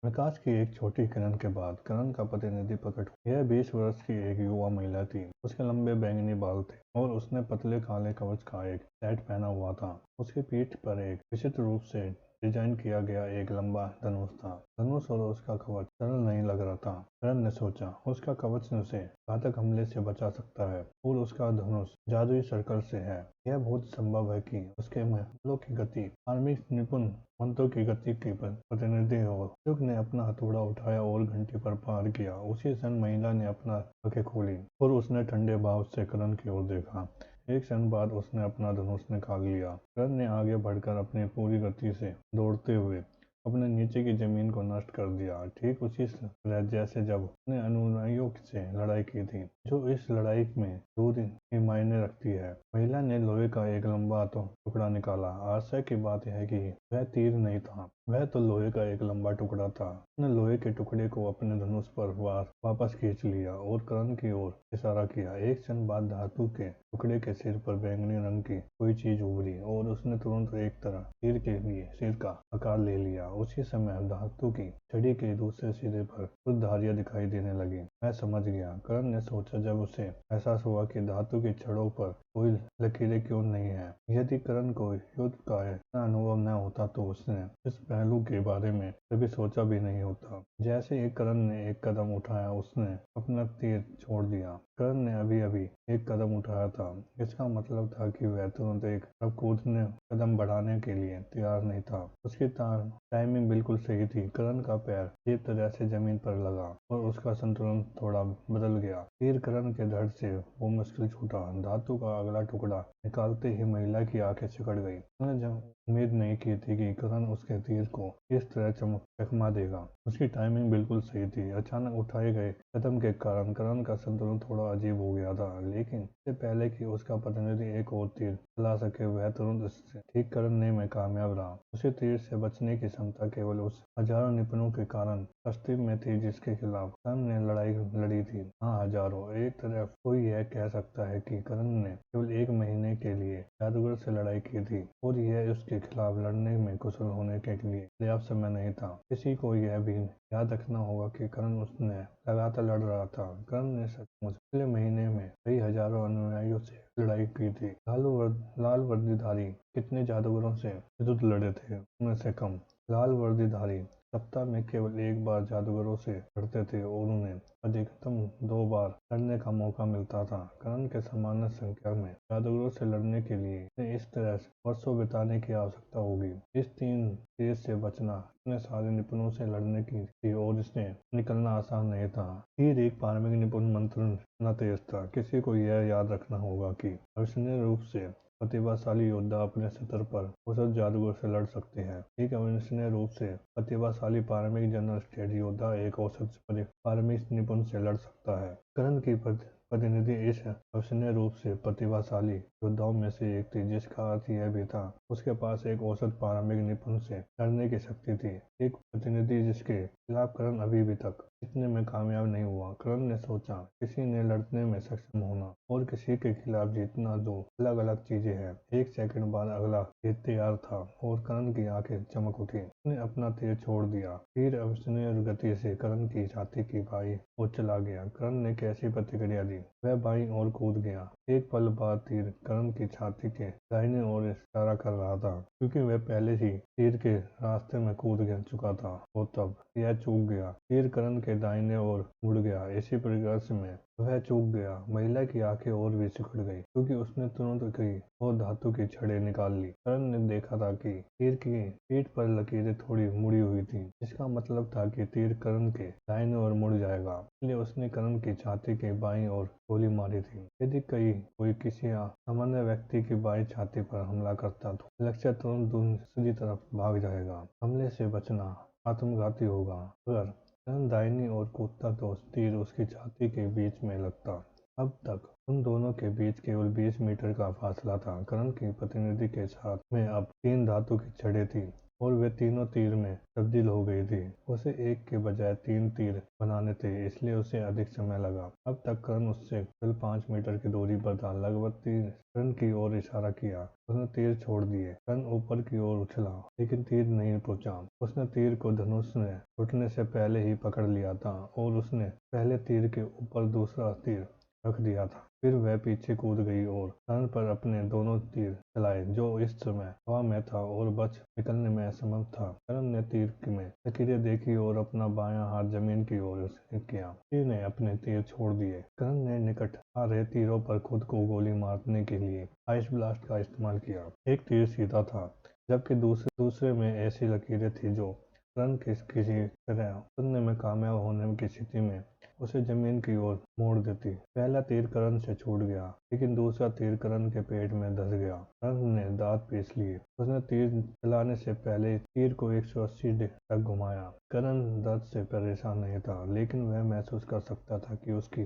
विकास की एक छोटी किरण के बाद करण का प्रतिनिधि प्रकट हुआ। यह 20 वर्ष की एक युवा महिला थी। उसके लंबे बैंगनी बाल थे और उसने पतले काले कवच का एक सेट पहना हुआ था। उसकी पीठ पर एक विचित्र रूप से डिजाइन किया गया एक लंबा धनुष था। धनुष और उसका कवच सरल नहीं लग रहा था। करण ने सोचा, उसका कवच उसे घातक हमले से बचा सकता है और उसका धनुष जादुई सर्कल से है। यह बहुत संभव है कि उसके महलों की गति कार्मिक निपुण मंत्रों की गति की प्रतिनिधि हो। युग ने अपना हथौड़ा उठाया और घंटी पर प्रहार किया। उसी क्षण महिला ने अपना आंखें खोली और उसने ठंडे भाव से करण की ओर देखा। एक क्षण बाद उसने अपना धनुष निकाल लिया। करण ने आगे बढ़कर अपनी पूरी गति से दौड़ते हुए अपने नीचे की जमीन को नष्ट कर दिया, ठीक उसी तरह जैसे जब उसने अनुयायियों से लड़ाई की थी, जो इस लड़ाई में दूर ही मायने रखती है। महिला ने लोहे का एक लंबा टुकड़ा निकाला। आश्चर्य की बात यह है कि वह तीर नहीं था, वह तो लोहे का एक लंबा टुकड़ा था। उसने लोहे के टुकड़े को अपने धनुष पर वापस खींच लिया और करण की ओर इशारा किया। एक क्षण बाद धातु के टुकड़े के सिर पर बैंगनी रंग की कोई चीज उभरी और उसने तुरंत एक तरह तीर के लिए सिर का आकार ले लिया। उसी समय धातु की छड़ी के दूसरे सिरे पर कुछ धारियां दिखाई देने लगी। मैं समझ गया, करण ने सोचा जब उसे एहसास हुआ कि धातु की छड़ों पर कोई लकीरें क्यों नहीं है। यदि करण को युद्ध का इतना अनुभव न होता तो उसने इस पहलू के बारे में कभी सोचा भी नहीं होता। जैसे ही करण ने एक कदम उठाया, उसने अपना तीर छोड़ दिया। करण ने अभी अभी एक कदम उठाया था। इसका मतलब था कि वह तुरंत एक कूदने कदम बढ़ाने के लिए तैयार नहीं था। उसकी टाइमिंग बिल्कुल सही थी। करण का पैर एक तरह से जमीन पर लगा और उसका संतुलन थोड़ा बदल गया। तीर करण के धड़ से वो मुश्किल छूटा। धातु का अगला टुकड़ा निकालते ही महिला की आंखें सिकुड़ गई। उसने जब उम्मीद नहीं की थी कि करण उसके तीर को इस तरह चकमा देगा। उसकी टाइमिंग बिल्कुल सही थी। अचानक उठाए गए कदम के कारण करण का संतुलन थोड़ा अजीब हो गया था, लेकिन इससे पहले कि उसका प्रतिनिधि एक और तीर चला सके, वह तुरंत इससे ठीक करने में कामयाब रहा। उसे तीर से बचने की क्षमता केवल उस हजारों निपुणों के कारण अस्तित्व में थी जिसके खिलाफ करण ने लड़ाई लड़ी थी। हाँ, हजारों। एक तरफ कोई यह कह सकता है कि करण ने केवल एक महीने के लिए जादूगर से लड़ाई की थी और यह उसके खिलाफ लड़ने में कुशल होने के लिए पर्याप्त समय नहीं था। किसी को यह भी याद रखना होगा कि करण उसने लगातार लड़ रहा था। करण ने सचमुच पिछले महीने में कई हजारों अनुयायियों से लड़ाई की थी। लाल वर्दीधारी कितने जादूगरों से विरुद्ध लड़े थे? उनमें से कम। लाल वर्दीधारी सप्ताह में केवल एक बार जादूगरों से लड़ते थे और उन्हें अधिकतम 2 बार लड़ने का मौका मिलता था। करण के सामान्य संख्या में जादूगरों से लड़ने के लिए इसे इस तरह से वर्षों बिताने की आवश्यकता होगी। इस तीन तेज से बचना, इतने सारे निपुणों से लड़ने की थी और इससे निकलना आसान नहीं था। तीर एक पारंपरिक निपुण मंत्र न तेज था। किसी को यह याद रखना होगा कि अविश्वसनीय रूप से प्रतिभाशाली योद्धा अपने स्तर पर औसत जादूगर से लड़ सकते हैं। एक अविश्वसनीय रूप से प्रतिभाशाली पारंपरिक जनरल स्टेट योद्धा एक औसत पारंपरिक निपुण से लड़ सकता है। करण की प्रतिनिधि इस अविश्वसनीय रूप से प्रतिभाशाली योद्धाओं में से एक थी, जिसका अर्थ यह भी था उसके पास एक औसत पारंपरिक निपुण से लड़ने की शक्ति थी। एक प्रतिनिधि जिसके खिलाफ करण अभी भी तक जीतने में कामयाब नहीं हुआ। करण ने सोचा, किसी ने लड़ने में सक्षम होना और किसी के खिलाफ जीतना दो अलग अलग चीजें हैं। एक सेकंड बाद अगला तीर तैयार था और करण की आंखें चमक उठी। उसने अपना तीर छोड़ दिया। तीर अविश्वसनीय गति से करण की छाती की बाईं ओर चला गया। करण ने कैसी प्रतिक्रिया दी? वह बाईं ओर कूद गया। एक पल बाद तीर करण की छाती के दाहिने ओर इशारा कर रहा था। क्योंकि वह पहले ही तीर के रास्ते में कूद चुका था और तब यह चूक गया। तीर करण के दाहिने ओर मुड़ गया। इसी परिदृश्य में वह चूक गया। महिला की आंखें और भी सिकुड़ गई क्योंकि उसने तुरंत गई और धातु की छड़ें निकाल ली। करण ने देखा था कि तीर की पीठ पर लकीरें थोड़ी मुड़ी हुई थी, जिसका मतलब था कि तीर करण के दाहिने ओर मुड़ जाएगा। इसलिए उसने करण की छाती के बाईं ओर गोली मारी थी। यदि कोई किसी सामान्य व्यक्ति की बाईं छाती पर हमला करता तो लक्ष्य तुरंत दूसरी तरफ भाग जाएगा। हमले से बचना आत्मघाती होगा। अगर करण दाहिनी ओर कूदता तो तीर उसकी छाती के बीच में लगता। अब तक उन दोनों के बीच केवल 20 मीटर का फासला था। करण की प्रतिनिधि के साथ में अब 3 धातु की छड़ें थी और वे तीनों तीर में तब्दील हो गई थी। उसे एक के बजाय 3 तीर बनाने थे, इसलिए उसे अधिक समय लगा। अब तक करण उससे कुल 5 मीटर की दूरी पर था। लगभग 3 करण की ओर इशारा किया। उसने तीर छोड़ दिए। करण ऊपर की ओर उछला, लेकिन तीर नहीं पहुंचा। उसने तीर को धनुष में उठने से पहले ही पकड़ लिया था और उसने पहले तीर के ऊपर दूसरा तीर रख दिया था। फिर वह पीछे कूद गई और करण पर अपने दोनों तीर चलाए, जो इस समय हवा में था और बच निकलने में असमर्थ था। करण ने तीर में लकीरें देखी और अपना बायां हाथ जमीन की ओर किया। तीर ने अपने तीर छोड़ दिए। करण ने निकट आ रहे तीरों पर खुद को गोली मारने के लिए आइस ब्लास्ट का इस्तेमाल किया। एक तीर सीधा था, जबकि दूसरे में ऐसी लकीरें थी जो करण किसी तरह उतरने में कामयाब होने की स्थिति में उसे जमीन की ओर मोड़ देती। पहला तीर करण से छूट गया, लेकिन दूसरा तीर करण के पेट में धंस गया। करण ने दांत पीस लिए। उसने तीर चलाने से पहले तीर को 180 तक घुमाया। करण दर्द से परेशान नहीं था, लेकिन वह महसूस कर सकता था कि उसकी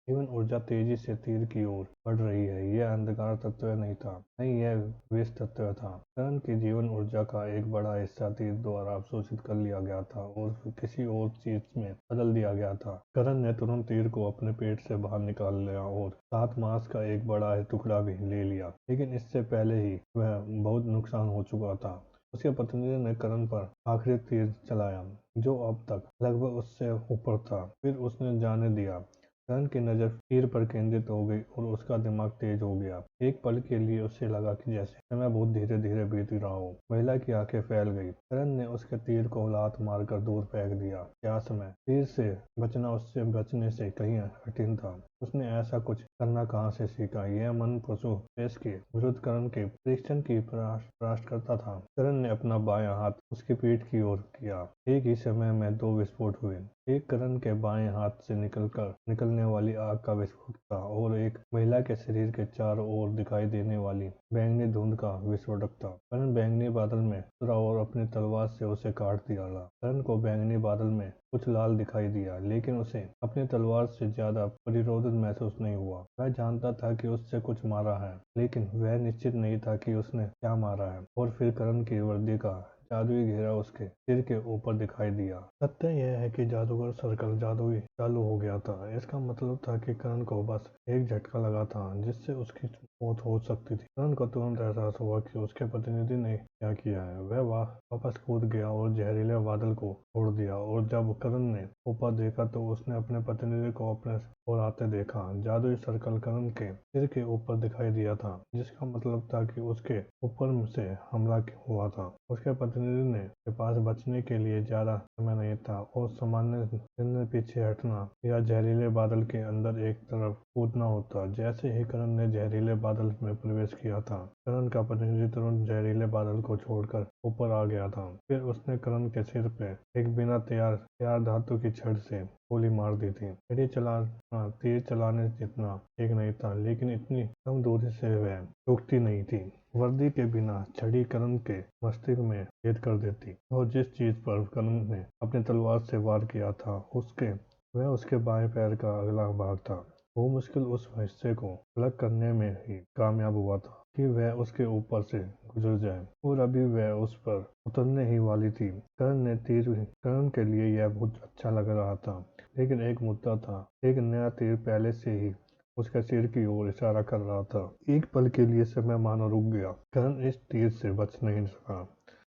जीवन ऊर्जा तेजी से तीर की ओर बढ़ रही है। यह अंधकार तत्व नहीं था, नहीं, यह विष तत्व था। करण की जीवन ऊर्जा का एक बड़ा हिस्सा तीर द्वारा अवशोषित कर लिया गया था और किसी और चीज में बदल दिया गया था। करण ने तुरंत तीर को अपने पेट से बाहर निकाल लिया और साथ मांस का एक बड़ा टुकड़ा भी ले लिया, लेकिन इससे पहले ही वह बहुत नुकसान हो चुका था। उसके प्रतिनिधि ने करण पर आखिरी तीर चलाया, जो अब तक लगभग उससे ऊपर था। फिर उसने जाने दिया। करण की नजर तीर पर केंद्रित हो गई और उसका दिमाग तेज हो गया। एक पल के लिए उसे लगा कि जैसे समय बहुत धीरे धीरे बीत रहा हो। महिला की आंखें फैल गई। करण ने उसके तीर को लात मारकर दूर फेंक दिया। क्या समय! तीर से बचना उससे बचने से कहीं कठिन था। उसने ऐसा कुछ करना कहाँ से सीखा? यह मन पशु पेश के विरुद्ध करण के परीक्षण की परास्त करता था। करण ने अपना बायां हाथ उसकी पीठ की ओर किया। एक ही समय में 2 विस्फोट हुए। एक करण के बाएं हाथ से निकलने वाली आग का विस्फोट था और एक महिला के शरीर के चारों ओर दिखाई देने वाली बैंगनी धुंध का विस्फोटक था। करण बैंगनी बादल में उतरा और अपनी तलवार से उसे काट डाला। करण को बैंगनी बादल में कुछ लाल दिखाई दिया, लेकिन उसे अपनी तलवार से ज्यादा प्रतिरोध महसूस नहीं हुआ। वह जानता था कि उससे कुछ मारा है, लेकिन वह निश्चित नहीं था कि उसने क्या मारा है। और फिर करण की वर्दी का जादुई घेरा उसके सिर के ऊपर दिखाई दिया। सत्य यह है कि जादूगर सर्कल जादुई चालू हो गया था। इसका मतलब था कि करण को बस एक झटका लगा था जिससे उसकी मौत हो सकती थी। करण को तुरंत एहसास हुआ कि उसके प्रतिनिधि ने क्या किया है। वह वापस कूद गया और जहरीले बादल को छोड़ दिया, और जब करण ने ऊपर देखा तो उसने अपने प्रतिनिधि को अपने ओर आते देखा। जादुई सर्कल करण के सिर के ऊपर दिखाई दिया था, जिसका मतलब था कि उसके ऊपर से हमला हुआ था। उसके प्रतिनिधि के पास बचने के लिए ज्यादा समय नहीं था और सामान्य दिन पीछे हटना या जहरीले बादल के अंदर एक तरफ कूदना होता। जैसे ही करण ने जहरीले बादल में प्रवेश किया था, करण का प्रतिनिधि तुरंत जहरीले बादल को छोड़कर ऊपर आ गया था। फिर उसने करण के सिर पे एक बिना तैयार धातु की छड़ से गोली मार दी थी। तीर चलाने जितना ठीक नहीं था, लेकिन इतनी कम दूरी से वह रुकती नहीं थी। वर्दी के बिना छड़ी करण के मस्तिष्क में छेद कर देती, और जिस चीज पर करण ने अपनी तलवार से वार किया था वह उसके बाएं पैर का अगला भाग था। वो मुश्किल उस हिस्से को अलग करने में ही कामयाब हुआ था कि वह उसके ऊपर से गुजर जाए, और अभी वह उस पर उतरने ही वाली थी। करण के लिए यह बहुत अच्छा लग रहा था, लेकिन एक मुद्दा था। एक नया तीर पहले से ही उसके सिर की ओर इशारा कर रहा था। एक पल के लिए समय मानो रुक गया। करण इस तीर से बच नहीं सका।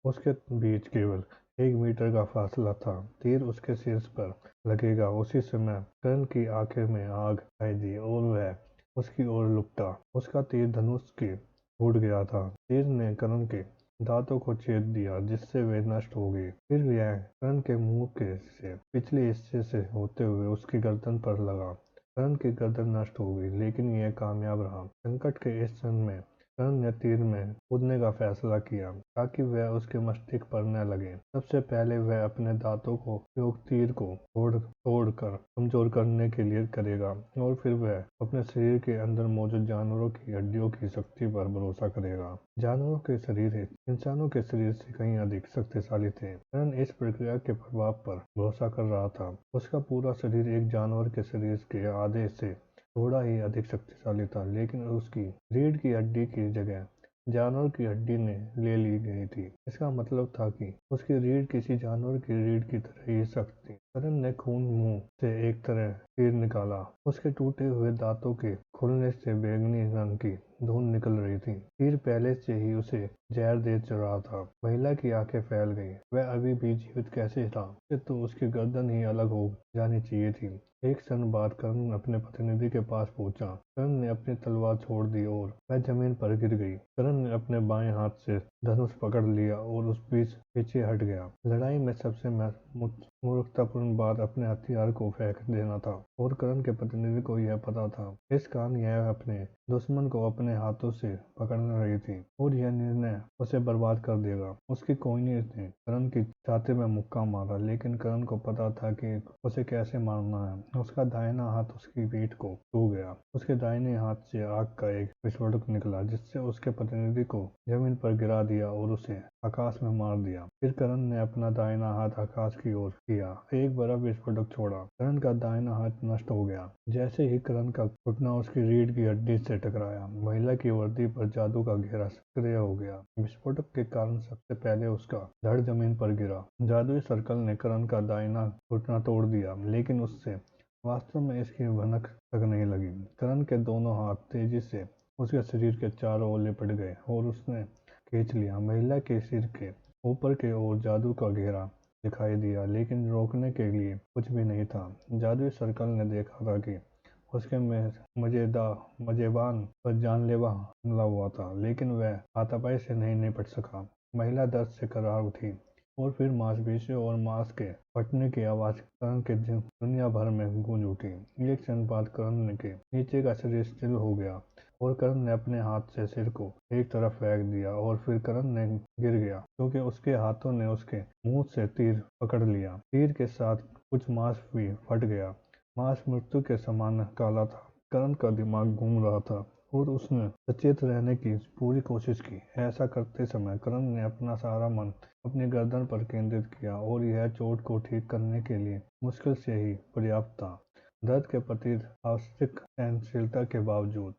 उसके बीच केवल 1 मीटर का फासला था। तीर उसके सिर पर लगेगा उसी समय करण की आंखें में आग दिखाई दी और वह उसकी ओर लुपटा। उसका तीर धनुष के टूट गया था। तीर ने करण के दांतों को छेद दिया, जिससे वे नष्ट हो गए। फिर यह करण के मुंह के से पिछले हिस्से से होते हुए उसकी गर्दन पर लगा। करण की गर्दन नष्ट हो गई, लेकिन यह कामयाब रहा। संकट के इस क्षण में करण ने तीर में कूदने का फैसला किया ताकि वह उसके मस्तिष्क पर न लगे। सबसे पहले वह अपने दांतों को उपयोग तीर को तोड़कर कमजोर करने के लिए करेगा, और फिर वह अपने शरीर के अंदर मौजूद जानवरों की हड्डियों की शक्ति पर भरोसा करेगा। जानवरों के शरीर इंसानों के शरीर से कहीं अधिक शक्तिशाली थे। करण इस प्रक्रिया के प्रभाव पर भरोसा कर रहा था। उसका पूरा शरीर एक जानवर के शरीर के आधे से थोड़ा ही अधिक शक्तिशाली था, लेकिन उसकी रीढ़ की हड्डी की जगह जानवर की हड्डी ने ले ली गई थी। इसका मतलब था कि उसकी रीढ़ किसी जानवर की रीढ़ की तरह ही सख्त थी। करण ने खून मुंह से एक तरह तीर निकाला। उसके टूटे हुए दांतों के खुलने से बैंगनी रंग की धुंध निकल रही थी। तीर पहले से ही उसे जहर दे रहा था। महिला की आंखें फैल गई। वह अभी भी जीवित कैसे था? तो उसकी गर्दन ही अलग हो जानी चाहिए थी। एक क्षण बाद करण अपने प्रतिनिधि के पास पहुंचा। करण ने अपनी तलवार छोड़ दी और वह जमीन पर गिर गई। करण ने अपने बाएं हाथ से धनुष पकड़ लिया और उस बीच पीछे हट गया। लड़ाई में सबसे मूर्खतापूर्ण बात अपने हथियार को फेंक देना था और करण के प्रतिनिधि को यह पता था। इस कारण यह अपने दुश्मन को अपने हाथों से पकड़ रही थी और यह निर्णय उसे बर्बाद कर देगा। उसकी कोयनी ने करण की छाती में मुक्का मारा, लेकिन करण को पता था कि उसे कैसे मारना है। उसका दाहिना हाथ उसकी पीठ को छू गया। उसके दाहिने हाथ से आग का एक विस्फोटक निकला, जिससे उसके प्रतिनिधि को जमीन पर गिरा दिया और उसे आकाश में मार दिया। फिर करण ने अपना दाहिना हाथ आकाश की ओर किया, एक बड़ा विस्फोटक छोड़ा। करण का दाहिना हाथ नष्ट हो गया। जैसे ही करण का घुटना उसकी रीढ़ की हड्डी से टकराया, महिला की वर्दी पर जादू का घेरा सक्रिय हो गया। विस्फोटक के कारण सबसे पहले उसका धड़ जमीन पर गिरा। जादुई सर्कल ने करण का दाहिना घुटना तोड़ दिया, लेकिन उससे वास्तव में इसकी भनक तक नहीं लगी। करण के दोनों हाथ तेजी से उसके शरीर के चारों ओर लिपट गए और उसने खींच लिया। महिला के सिर के ऊपर की ओर जादू का घेरा दिखाई दिया, लेकिन रोकने के लिए कुछ भी नहीं था। जादुई सर्कल ने देखा था कि उसके मजेबान पर जानलेवा हमला हुआ था, लेकिन वह हाथापाई से नहीं निपट सका। महिला दर्द से कराह उठी और फिर मांसपेशियों और मांस के फटने की आवाज करण के दुनिया भर में गूंज उठी। एक क्षण बाद करण के नीचे का शरीर स्थिर हो गया और करण ने अपने हाथ से सिर को एक तरफ फेंक दिया और फिर करण ने गिर गया, क्योंकि उसके हाथों ने उसके मुंह से तीर पकड़ लिया। तीर के साथ कुछ मांस भी फट गया। मांस मृत्यु के समान काला था। करण का दिमाग घूम रहा था और उसने सचेत रहने की पूरी कोशिश की। ऐसा करते समय करण ने अपना सारा मन अपनी गर्दन पर केंद्रित किया और यह चोट को ठीक करने के लिए मुश्किल से ही पर्याप्त था। दर्द के प्रति आवश्यक सहनशीलता के बावजूद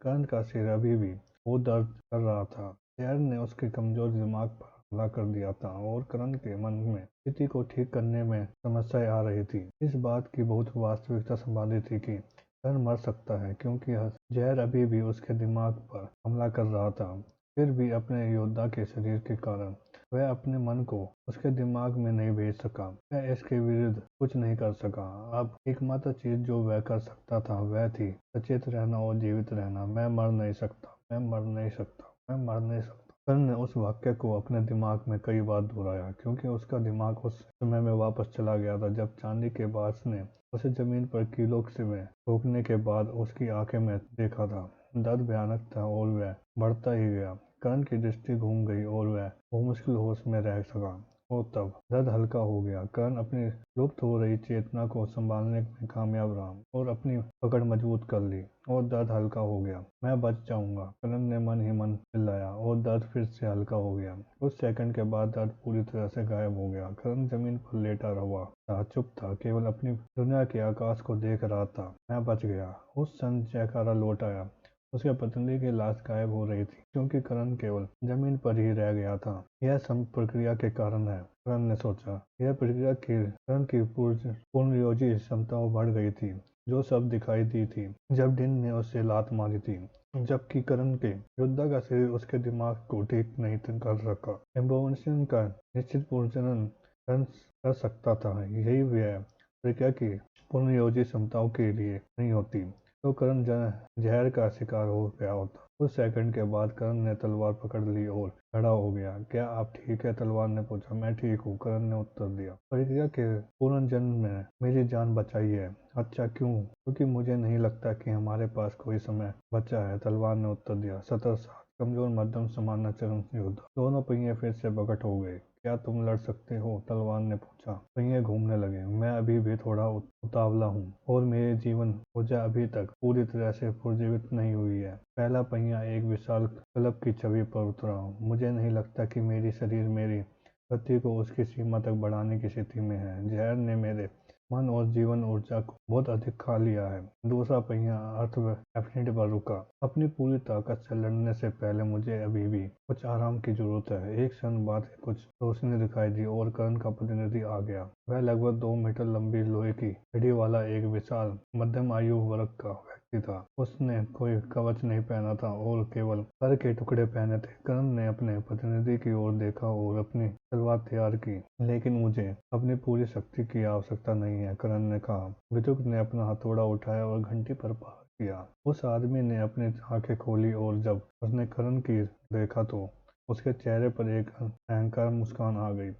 करण का सिर अभी भी वो दर्द कर रहा था। जहर ने उसके कमजोर दिमाग पर हमला कर दिया था और करण के मन में स्थिति को ठीक करने में समस्याएं आ रही थी। इस बात की बहुत वास्तविकता संभाली थी कि करण मर सकता है, क्योंकि जहर अभी भी उसके दिमाग पर हमला कर रहा था। फिर भी अपने योद्धा के शरीर के कारण वह अपने मन को उसके दिमाग में नहीं भेज सका। वह इसके विरुद्ध कुछ नहीं कर सका। अब एकमात्र चीज जो वह कर सकता था वह थी सचेत रहना और जीवित रहना। मैं मर नहीं सकता, मैं मर नहीं सकता, मैं मर नहीं सकता। करण ने उस वाक्य को अपने दिमाग में कई बार दोहराया, क्योंकि उसका दिमाग उस समय में वापस चला गया था जब चांदी के बाज ने उसे जमीन पर कीलों में ठोकने के बाद उसकी आंखें में देखा था। दर्द भयानक था और वह बढ़ता ही गया। करण की दृष्टि घूम गई और वह मुश्किल होश में रह सका और तब दर्द हल्का हो गया। करण अपनी लुप्त हो रही चेतना को संभालने में कामयाब रहा और अपनी पकड़ मजबूत कर ली और दर्द हल्का हो गया। मैं बच जाऊंगा, करण ने मन ही मन चिल्लाया और दर्द फिर से हल्का हो गया। कुछ सेकंड के बाद दर्द पूरी तरह से गायब हो गया। करण जमीन पर लेटा हुआ था, चुप था, केवल अपनी दुनिया के आकाश को देख रहा था। मैं बच गया। उस क्षण जयकारा लौट आया। उसके प्रतिनिधि की लाश गायब हो रही थी, क्योंकि करण केवल जमीन पर ही रह गया था। यह सब प्रक्रिया के कारण है, करण ने सोचा। यह प्रक्रिया की करण की पुनर्योजी क्षमताओं बढ़ गई थी, जो सब दिखाई दी थी जब डिन ने उसे लात मारी थी, जबकि करण के योद्धा का शरीर उसके दिमाग को ठीक नहीं कर सका। एम्बोनेशन का निश्चित पुनर्जनन कर सकता था। यही वह प्रक्रिया की पुनर्योजी क्षमताओं के लिए नहीं होती तो करण जहर का शिकार हो गया होता। कुछ सेकंड के बाद करण ने तलवार पकड़ ली और खड़ा हो गया। क्या आप ठीक है? तलवार ने पूछा। मैं ठीक हूँ, करण ने उत्तर दिया। प्रक्रिया के पुनर्जन्म में मेरी जान बचाई है। अच्छा, क्यों? क्योंकि मुझे नहीं लगता कि हमारे पास कोई समय बचा है, तलवार ने उत्तर दिया। 17 साल, कमजोर मध्यम समाना चरम योद्धा। दोनों पहिए फिर से प्रकट हो गए। क्या तुम लड़ सकते हो? तलवार ने पूछा। पहिए घूमने लगे। मैं अभी भी थोड़ा उतावला हूँ और मेरी जीवन ऊर्जा अभी तक पूरी तरह से पुनर्जीवित नहीं हुई है। पहला पहिया एक विशाल क्लब की छवि पर उतरा। मुझे नहीं लगता कि मेरी शरीर मेरी गति को उसकी सीमा तक बढ़ाने की स्थिति में है। जहर ने मेरे मन और जीवन ऊर्जा को बहुत अधिक खा लिया है। दूसरा पहिया अर्थ एफिनिटी पर रुका। अपनी पूरी ताकत से लड़ने से पहले मुझे अभी भी कुछ आराम की जरूरत है। एक क्षण बाद कुछ रोशनी दिखाई दी और करण का प्रतिनिधि आ गया। वह लगभग 2 मीटर लंबी लोहे की छड़ी वाला एक विशाल मध्यम आयु वर्ग का व्यक्ति था। उसने कोई कवच नहीं पहना था और केवल फर के टुकड़े पहने थे। करण ने अपने प्रतिनिधि की ओर देखा और अपनी तलवार तैयार की। लेकिन मुझे अपनी पूरी शक्ति की आवश्यकता नहीं है, करण ने कहा। विदुक ने अपना हथौड़ा उठाया और घंटी पर प्रहार किया। उस आदमी ने अपनी आंखें खोली और जब उसने करण की देखा तो उसके चेहरे पर एक अहंकार मुस्कान आ गई।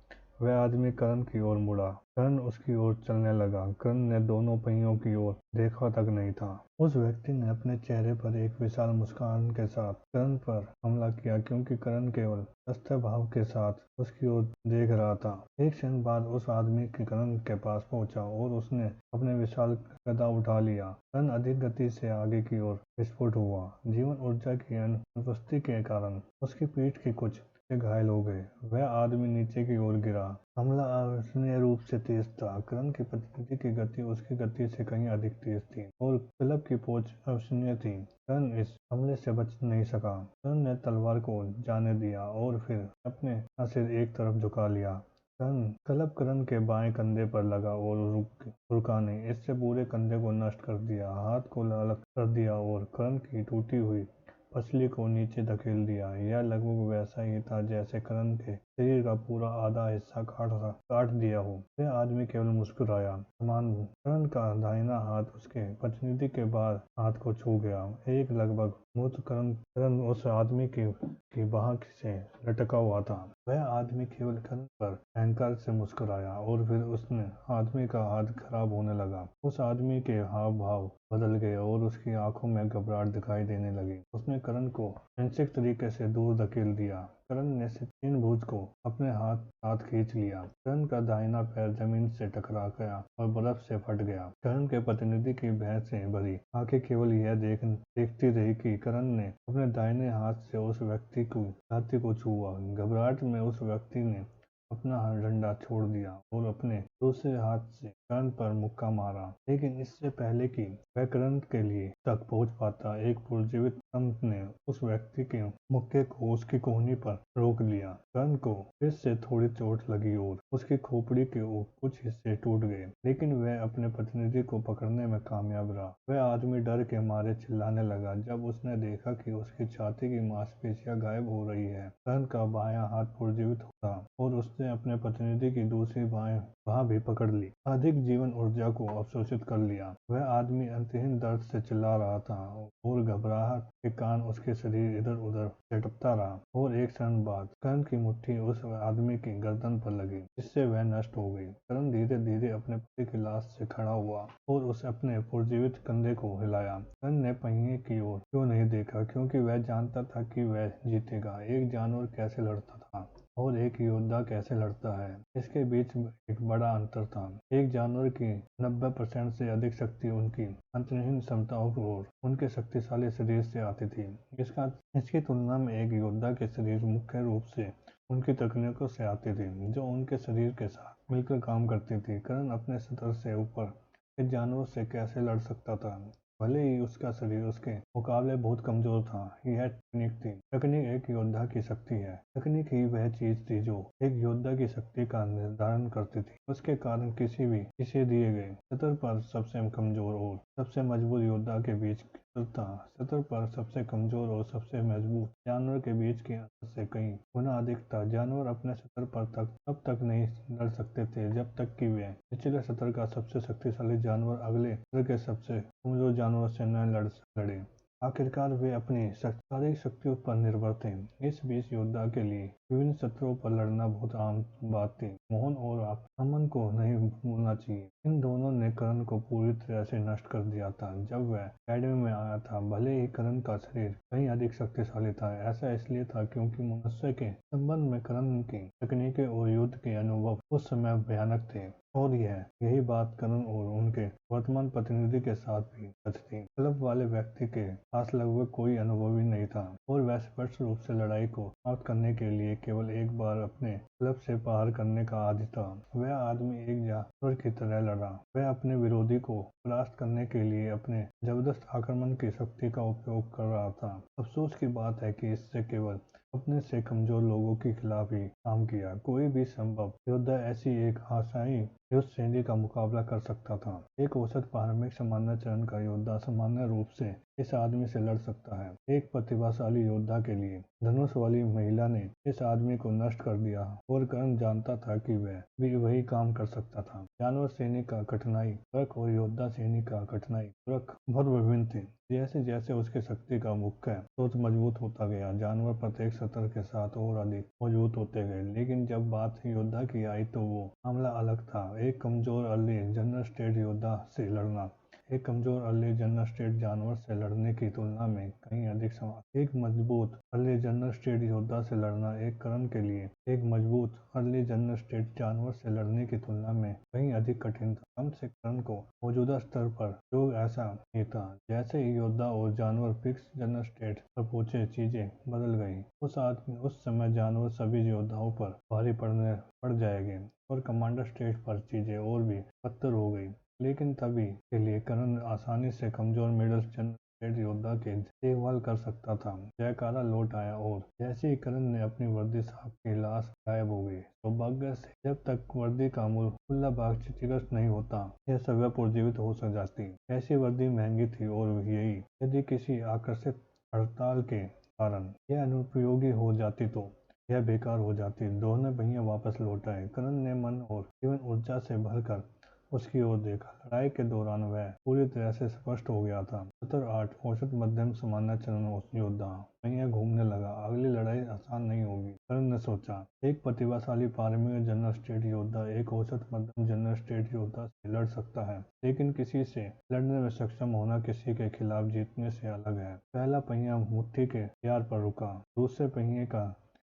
वह आदमी करण की ओर मुड़ा। करण उसकी ओर चलने लगा। करण ने दोनों पहियों की ओर देखा तक नहीं था। उस व्यक्ति ने अपने चेहरे पर एक विशाल मुस्कान के साथ करण पर हमला किया, क्योंकि करण केवल सस्ते भाव के साथ उसकी ओर देख रहा था। एक क्षण बाद उस आदमी के करण के पास पहुंचा और उसने अपने विशाल गदा उठा लिया। करण अधिक गति से आगे की ओर विस्फोट हुआ। जीवन ऊर्जा की अनुपस्थिति के कारण उसकी पीठ के कुछ से घायल हो गए। वह आदमी नीचे की ओर गिरा। हमला अविश्वसनीय रूप से तेज था। करण के प्रतिनिधि की गति उसकी गति से कहीं अधिक तेज थी और क्लब की पहुंच अविश्वसनीय थी। करण इस हमले से बच नहीं सका। करण ने तलवार को जाने दिया और फिर अपने सिर एक तरफ झुका लिया। क्लब करण के बाएं कंधे पर लगा और रुका नहीं। इससे पूरे कंधे को नष्ट कर दिया, हाथ को अलग कर दिया और करण की टूटी हुई पसली को नीचे धकेल दिया। यह लगभग वैसा ही था जैसे करण के शरीर का पूरा आधा हिस्सा काट दिया हो। वह आदमी केवल मुस्कुराया। समान करण का दाहिना हाथ उसके प्रतिनिधि के बाएं हाथ को छू गया। एक लगभग मूर्त करण उस आदमी की बाह से लटका हुआ था। वह आदमी केवल करण पर अहंकार से मुस्कुराया और फिर उसने आदमी का हाथ खराब होने लगा। उस आदमी के हाव भाव बदल गए और उसकी आंखों में घबराहट दिखाई देने लगी। उसने करण को हिंसक तरीके से दूर धकेल दिया। करण ने तीन भुज को अपने साथ खींच लिया। करण का दाहिना पैर जमीन से टकरा गया और बर्फ से फट गया। करण के प्रतिनिधि की भय से भरी आंखें केवल यह देखती रही कि करण ने अपने दाहिने हाथ से उस व्यक्ति की छाती को छुआ। घबराहट में उस व्यक्ति ने अपना डंडा छोड़ दिया और अपने दूसरे हाथ से करण पर मुक्का मारा। लेकिन इससे पहले कि वह करण के लिए तक पहुंच पाता, एक पुनर्जीवित स्तंभ ने उस व्यक्ति के मुक्के को उसकी कोहनी पर रोक लिया। करण को फिर से थोड़ी चोट लगी और उसकी खोपड़ी के कुछ हिस्से टूट गए, लेकिन वह अपने प्रतिनिधि को पकड़ने में कामयाब रहा। वह आदमी डर के मारे चिल्लाने लगा जब उसने देखा कि उसकी छाती की मांसपेशियां गायब हो रही है। करण का बायां हाथ पुनर्जीवित था और उसने अपने प्रतिनिधि की दूसरी बाह भी पकड़ ली, अधिक जीवन ऊर्जा को अवशोषित कर लिया। वह आदमी अंतहीन दर्द से चिल्ला रहा था और घबराहट के कारण उसके शरीर इधर उधर झटकता रहा। और एक क्षण बाद करण की मुट्ठी उस आदमी की गर्दन पर लगी, जिससे वह नष्ट हो गई। करण धीरे धीरे अपने पति की लाश से खड़ा हुआ और उसे अपने पुनर्जीवित कंधे को हिलाया। करण ने पहिए की ओर क्यों नहीं देखा, क्योंकि वह जानता था कि वह जीतेगा। एक जानवर कैसे लड़ता था और एक योद्धा कैसे लड़ता है, इसके बीच एक बड़ा अंतर था। एक जानवर की 90% से अधिक शक्ति उनकी अंतहीन क्षमताओं और उनके शक्तिशाली शरीर से आती थी। इसकी तुलना में एक योद्धा के शरीर मुख्य रूप से उनकी तकनीकों से आती थी, जो उनके शरीर के साथ मिलकर काम करती थी। करण अपने स्तर से ऊपर इस जानवर से कैसे लड़ सकता था, भले ही उसका शरीर उसके मुकाबले बहुत कमजोर था। यह तकनीक थी। तकनीक एक योद्धा की शक्ति है। तकनीक ही वह चीज थी जो एक योद्धा की शक्ति का निर्धारण करती थी। उसके कारण किसी दिए गए सतर पर सबसे कमजोर और सबसे मजबूत योद्धा के बीच था। सतर पर सबसे कमजोर और सबसे मजबूत जानवर के बीच के अंतर से कई गुना अधिक था। जानवर अपने सतर पर तब तक नहीं लड़ सकते थे जब तक कि वे निचले सतर का सबसे शक्तिशाली जानवर अगले सतर के सबसे कमजोर जानवर से न लड़े। आखिरकार वे अपनी शारीरिक शक्तियों पर निर्भर थे। इस बीच योद्धा के लिए विभिन्न सत्रों पर लड़ना बहुत आम बात थी। मोहन और अमन को नहीं भूलना चाहिए। इन दोनों ने करण को पूरी तरह से नष्ट कर दिया था जब वह अकेडमी में आया था। भले ही करण का शरीर कहीं अधिक शक्तिशाली था, ऐसा इसलिए था क्योंकि मनुष्य के संबंध में करण की तकनीकें और युद्ध के अनुभव उस समय भयानक थे। और यही बात करण और उनके वर्तमान प्रतिनिधि के साथ भी सच थी। क्लब वाले व्यक्ति के पास लगभग कोई अनुभव ही नहीं था और वह स्पष्ट रूप से लड़ाई को समाप्त करने के लिए केवल एक बार अपने क्लब से बाहर करने का आदी था। वह आदमी एक जानवर की तरह लड़ा। वह अपने विरोधी को परास्त करने के लिए अपने जबरदस्त आक्रमण की शक्ति का उपयोग कर रहा था। अफसोस की बात है कि इससे केवल अपने से कमजोर लोगों के खिलाफ ही काम किया। कोई भी संभव योद्धा ऐसी एक आशाई युद्ध शैली का मुकाबला कर सकता था। एक औसत प्रारंभिक सामान्य चरण का योद्धा सामान्य रूप से इस आदमी से लड़ सकता है। एक प्रतिभाशाली योद्धा के लिए धनुष वाली महिला ने इस आदमी को नष्ट कर दिया और कर्ण जानता था कि वह भी वही काम कर सकता था। जानवर सैनिक का कठिनाई फर्क और योद्धा सैनिक का कठिनाई फर्क बहुत विभिन्न थे। जैसे जैसे उसकी शक्ति का मुख्य स्रोत मजबूत होता गया, जानवर प्रत्येक सत्र के साथ और अधिक मजबूत होते गए। लेकिन जब बात योद्धा की आई तो वो मामला अलग था। एक कमजोर अर्ली जनरल स्टेट योद्धा से लड़ना एक कमजोर अर्ली जनरल स्टेट जानवर से लड़ने की तुलना में कहीं अधिक समान। एक मजबूत अर्ली जनरल स्टेट योद्धा से लड़ना एक कर्ण के लिए एक मजबूत अर्ली जनरल स्टेट जानवर से लड़ने की तुलना में कहीं अधिक कठिन था। कम से कर्ण को मौजूदा स्तर पर जो ऐसा नहीं था। जैसे ही योद्धा और जानवर फिक्स जनरल स्टेट पर पहुंचे, चीजें बदल गई। उस समय जानवर सभी योद्धाओं पर भारी पड़ जाएंगे और कमांडर स्टेट पर चीजें और भी बदतर हो गई। लेकिन तभी के लिए कर्ण आसानी से कमजोर मिडिल जनरल स्टेट योद्धा की देखभाल कर सकता था। जयकारा लौट आया और जैसे ही कर्ण ने अपनी वर्दी साहब की लाश गायब हो गई। सौभाग्य से जब तक वर्दी का मुल्ला भाग क्षतिग्रस्त नहीं होता, यह सभ्य पुनर्जीवित हो जाती। ऐसी वर्दी महंगी थी और यही यदि किसी आकर्षित हड़ताल के कारण यह अनुपयोगी हो जाती तो यह बेकार हो जाती। दोनों पहिए वापस लौट आए। कर्ण ने मन और जीवन ऊर्जा से भरकर उसकी ओर देखा। लड़ाई के दौरान वह पूरी तरह से स्पष्ट हो गया था। सत्र 8 औसत मध्यम सामान्य चरण योद्धा पहिया घूमने लगा। अगली लड़ाई आसान नहीं होगी, कर्ण ने सोचा। एक प्रतिभाशाली प्रारंभिक जनरल स्टेट योद्धा एक औसत मध्यम जनरल स्टेट योद्धा से लड़ सकता है, लेकिन किसी से लड़ने में सक्षम होना किसी के खिलाफ जीतने से अलग है। पहला पहिया मुट्ठी के तैयार पर रुका। दूसरे पहिए का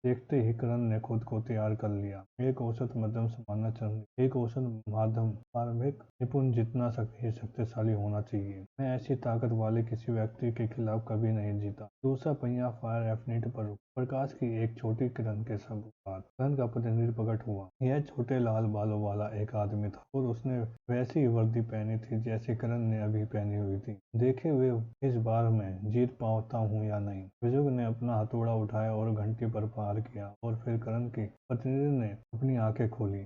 देखते ही कर्ण ने खुद को तैयार कर लिया। एक औसत मध्यम सामान्य चरण एक औसत माध्यम प्रारंभिक निपुण जितना शक्तिशाली होना चाहिए। मैं ऐसी ताकत वाले किसी व्यक्ति के खिलाफ कभी नहीं जीता। दूसरा पहिया फायर एफिनिटी पर रुका। प्रकाश की एक छोटी किरण के बाद कर्ण का प्रतिनिधि प्रकट हुआ। यह छोटे लाल बालों वाला एक आदमी था और उसने वैसी ही वर्दी पहनी थी जैसी कर्ण ने अभी पहनी हुई थी। देखे हुए इस बार मैं जीत पाता हूँ या नहीं। बुजुर्ग ने अपना हथौड़ा उठाया और घंटी पर प्रहार किया और फिर कर्ण के प्रतिनिधि ने अपनी आंखें खोली।